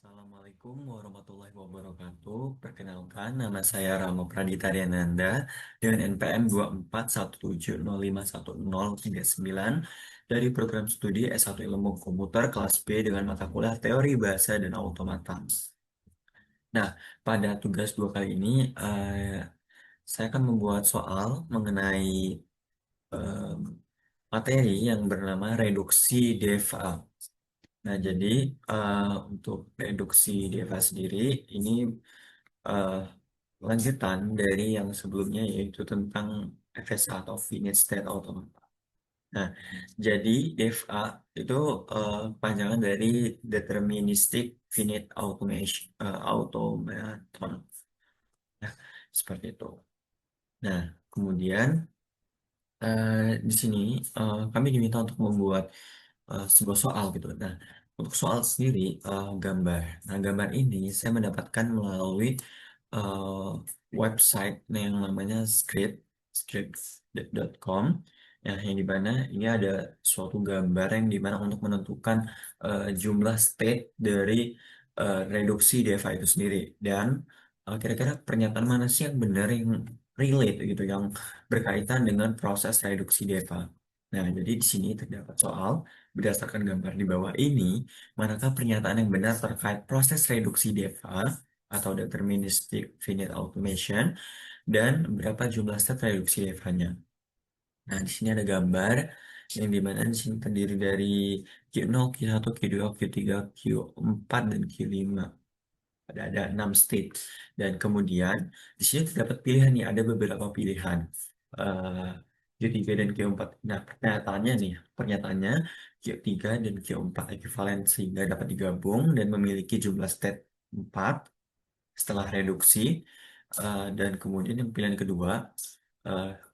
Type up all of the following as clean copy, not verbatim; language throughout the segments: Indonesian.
Assalamualaikum warahmatullahi wabarakatuh. Perkenalkan, nama saya Ramo Pradita Diananda dengan NPM 24170510039 dari program studi S1 Ilmu Komputer kelas B dengan mata kuliah Teori Bahasa dan Automata. Nah, pada tugas 2 kali ini, saya akan membuat soal mengenai eh, materi yang bernama reduksi DEFA. Nah, jadi untuk reduksi DEFA sendiri ini eh, lanjutan dari yang sebelumnya yaitu tentang FSA atau Finite State Automata. Nah, jadi DEFA itu panjangan dari Deterministic Finite Automaton. Nah, seperti itu. Nah, kemudian eh, di sini kami diminta untuk membuat sebuah soal gitu. Nah, untuk soal sendiri gambar. Nah, gambar ini saya mendapatkan melalui eh, website yang namanya script.com. Ya, yang di mana ini ada suatu gambar yang di mana untuk menentukan jumlah state dari reduksi DEFA itu sendiri. Dan kira-kira pernyataan mana sih yang benar yang relate gitu, yang berkaitan dengan proses reduksi DEFA. Nah, jadi di sini terdapat soal berdasarkan gambar di bawah ini, manakah pernyataan yang benar terkait proses reduksi DEFA atau deterministic finite automation dan berapa jumlah step reduksi DEFA-nya. Nah, di sini ada gambar yang dimana di sini terdiri dari Q0, Q1, Q2, Q3, Q4, dan Q5. Ada 6 state. Dan kemudian di sini terdapat pilihan nih, ada beberapa pilihan. Eh, Q3 dan Q4. Nah, pernyataannya Q3 dan Q4 ekuivalen sehingga dapat digabung dan memiliki jumlah state 4 setelah reduksi. Dan kemudian yang pilihan kedua,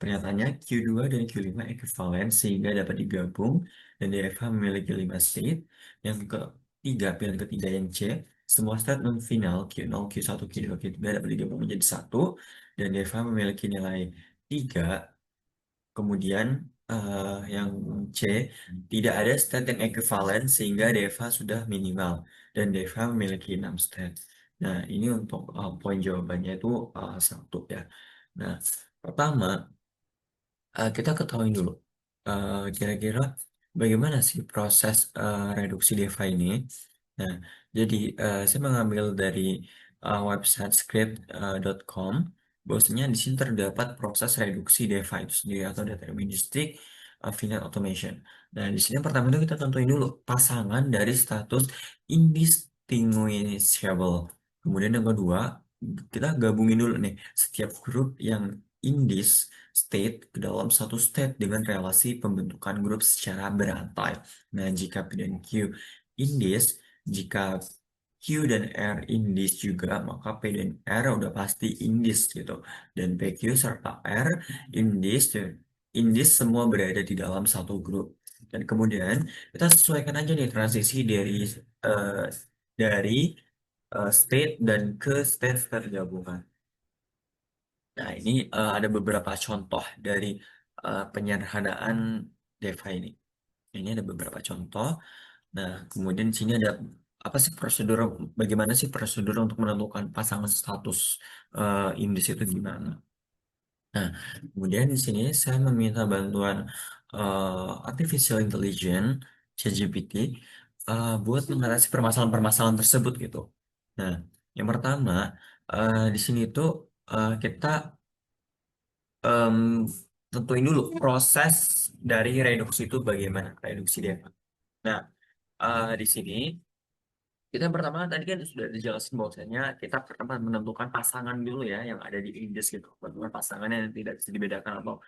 pernyataannya Q2 dan Q5 ekuivalen sehingga dapat digabung dan DFH memiliki 5 state. Yang ketiga, pilihan ketiga yang C, semua state non-final Q0, Q1, Q2, Q3 dapat digabung menjadi satu dan DFH memiliki nilai 3. Kemudian yang C, tidak ada state yang ekuivalen sehingga DFH sudah minimal dan DFH memiliki 6 state. Nah, ini untuk poin jawabannya itu satu ya. Nah, pertama, kita ketahui dulu kira-kira bagaimana sih proses reduksi DEFA ini. Nah, jadi saya mengambil dari website script.com. Bahwasanya di sini terdapat proses reduksi DEFA itu sendiri atau deterministic finite automation. Nah, di sini yang pertama itu kita tentuin dulu pasangan dari status indistinguishable. Kemudian yang kedua, kita gabungin dulu nih setiap grup yang indis state ke dalam satu state dengan relasi pembentukan grup secara berantai. Nah, jika P dan Q indis, jika Q dan R indis juga, maka P dan R udah pasti indis gitu. Dan PQ serta R indis, indis semua berada di dalam satu grup. Dan kemudian kita sesuaikan aja nih transisi eh, dari state dan ke state tergabungan. Nah, ini ada beberapa contoh dari penyederhanaan DeFi ini. Ini ada beberapa contoh. Nah, kemudian di sini ada apa sih prosedur, bagaimana sih prosedur untuk menentukan pasangan status indis itu gimana? Nah, kemudian di sini saya meminta bantuan artificial intelligence, ChatGPT, buat mengatasi permasalahan-permasalahan tersebut gitu. Nah, yang pertama, di sini tuh kita em, tentuin dulu proses dari reduksi itu bagaimana reduksi dia. Nah, di sini kita yang pertama tadi kan sudah dijelasin bahwasanya kita pertama menentukan pasangan dulu ya yang ada di indeks gitu. Menentukan pasangannya yang tidak bisa dibedakan atau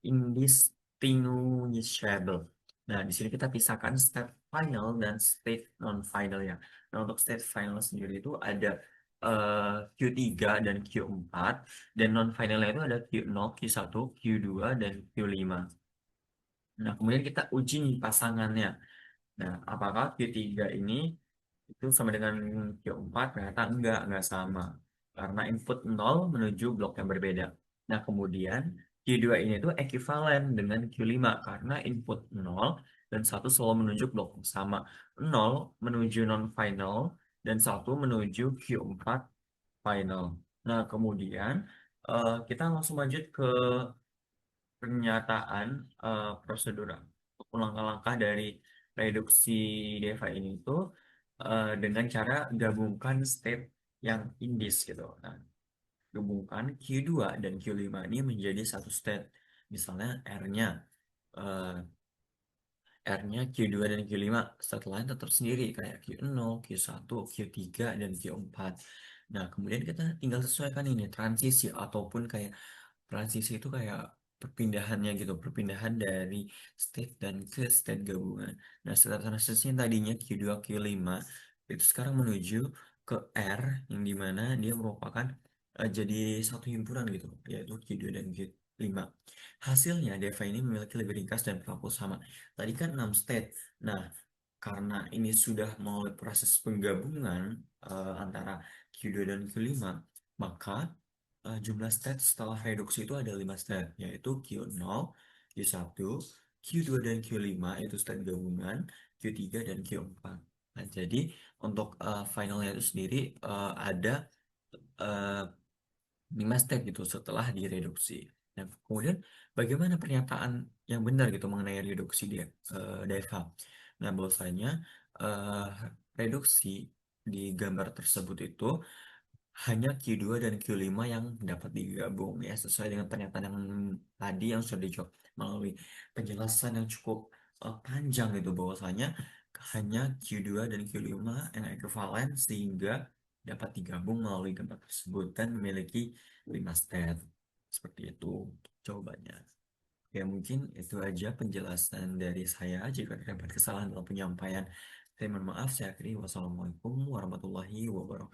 indistinguishable. Nah, di sini kita pisahkan state final dan state non-final ya. Nah, untuk state final sendiri itu ada Q3 dan Q4 dan non-finalnya itu ada Q0, Q1, Q2 dan Q5. Nah, kemudian kita uji nih pasangannya. Nah, apakah Q3 ini itu sama dengan Q4? Ternyata enggak sama. Karena input 0 menuju blok yang berbeda. Nah, kemudian Q2 ini tuh ekuivalen dengan Q5 karena input 0 dan satu selalu menuju blok yang sama. 0 menuju non-final dan satu menuju Q4 final. Nah, kemudian kita langsung lanjut ke pernyataan prosedur ataupun langkah-langkah dari reduksi DeFi ini itu dengan cara gabungkan state yang indis gitu. Nah, gabungkan Q2 dan Q5 ini menjadi satu state. Misalnya R-nya R-nya Q2 dan Q5, stat lain tetap sendiri kayak Q0, Q1, Q3, dan Q4. Nah, kemudian kita tinggal sesuaikan ini transisi ataupun kayak transisi itu kayak perpindahannya gitu, perpindahan dari state dan ke state gabungan. Nah, setelah transisi yang tadinya Q2, Q5 itu sekarang menuju ke R yang dimana dia merupakan jadi satu himpunan gitu, yaitu Q2 dan Q5. Hasilnya, DeFi ini memiliki lebih ringkas dan berlaku sama. Tadi kan 6 state. Nah, karena ini sudah melalui proses penggabungan antara Q2 dan Q5, maka jumlah state setelah reduksi itu ada 5 state, yaitu Q0, Q1, Q2 dan Q5 itu state gabungan, Q3 dan Q4. Nah, jadi untuk finalnya itu sendiri ada eh, 5 step gitu setelah direduksi. Nah, kemudian bagaimana pernyataan yang benar gitu mengenai reduksi dia DFH? Nah, bahwasanya eh, reduksi di gambar tersebut itu hanya Q2 dan Q5 yang dapat digabung ya sesuai dengan pernyataan yang tadi yang sudah dijawab melalui penjelasan yang cukup panjang itu bahwasanya hanya Q2 dan Q5 yang ekuivalen sehingga dapat digabung melalui gambar tersebut dan memiliki 5 step seperti itu jawabannya. Ya mungkin itu aja penjelasan dari saya. Jika terdapat kesalahan dalam penyampaian, saya mohon maaf. Saya akhiri. Wassalamualaikum warahmatullahi wabarakatuh.